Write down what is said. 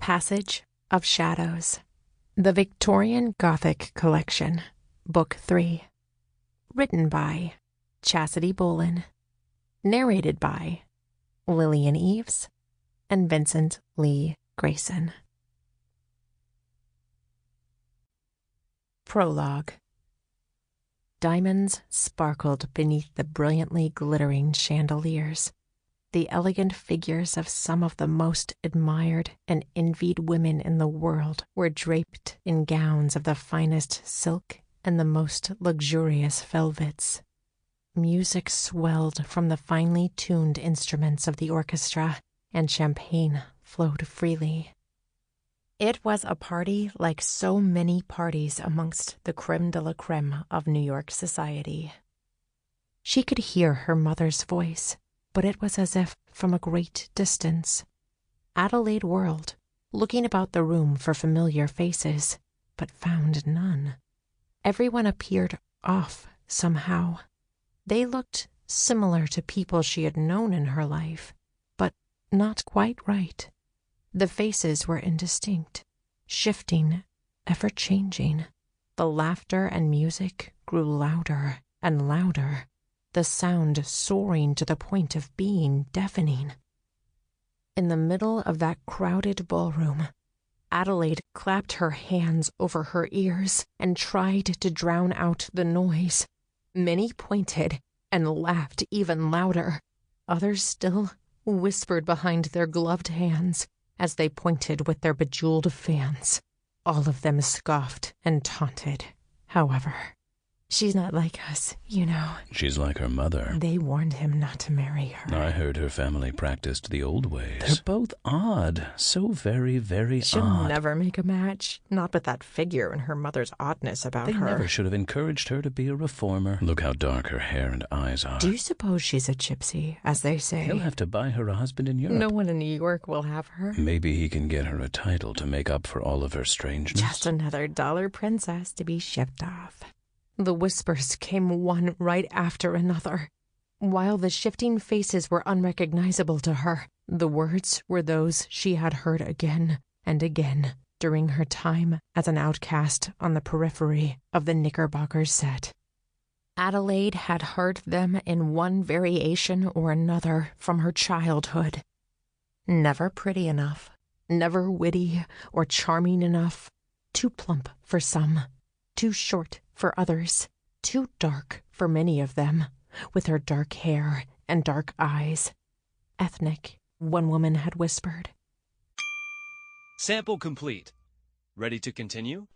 Passage of Shadows. The Victorian Gothic Collection, Book 3. Written by Chasity Bowlin. Narrated by Lillian Yves and Vincent Lee Grayson. Prologue. Diamonds sparkled beneath the brilliantly glittering chandeliers. The elegant figures of some of the most admired and envied women in the world were draped in gowns of the finest silk and the most luxurious velvets. Music swelled from the finely tuned instruments of the orchestra, and champagne flowed freely. It was a party like so many parties amongst the creme de la creme of New York society. She could hear her mother's voice, but it was as if from a great distance. Adelaide whirled, looking about the room for familiar faces, but found none. Everyone appeared off somehow. They looked similar to people she had known in her life, but not quite right. The faces were indistinct, shifting, ever-changing. The laughter and music grew louder and louder, the sound soaring to the point of being deafening. In the middle of that crowded ballroom, Adelaide clapped her hands over her ears and tried to drown out the noise. Many pointed and laughed even louder. Others still whispered behind their gloved hands as they pointed with their bejeweled fans. All of them scoffed and taunted, however. She's not like us, you know. She's like her mother. They warned him not to marry her. I heard her family practiced the old ways. They're both odd. So very, very She'll odd. never make a match. Not with that figure and her mother's oddness about her. They never should have encouraged her to be a reformer. Look how dark her hair and eyes are. Do you suppose she's a gypsy, as they say? He'll have to buy her a husband in Europe. No one in New York will have her. Maybe he can get her a title to make up for all of her strangeness. Just another dollar princess to be shipped off. The whispers came one right after another. While the shifting faces were unrecognizable to her, the words were those she had heard again and again during her time as an outcast on the periphery of the Knickerbocker set. Adelaide had heard them in one variation or another from her childhood. Never pretty enough, never witty or charming enough, too plump for some, too short for others, too dark for many of them, with her dark hair and dark eyes. Ethnic, one woman had whispered. Sample complete. Ready to continue?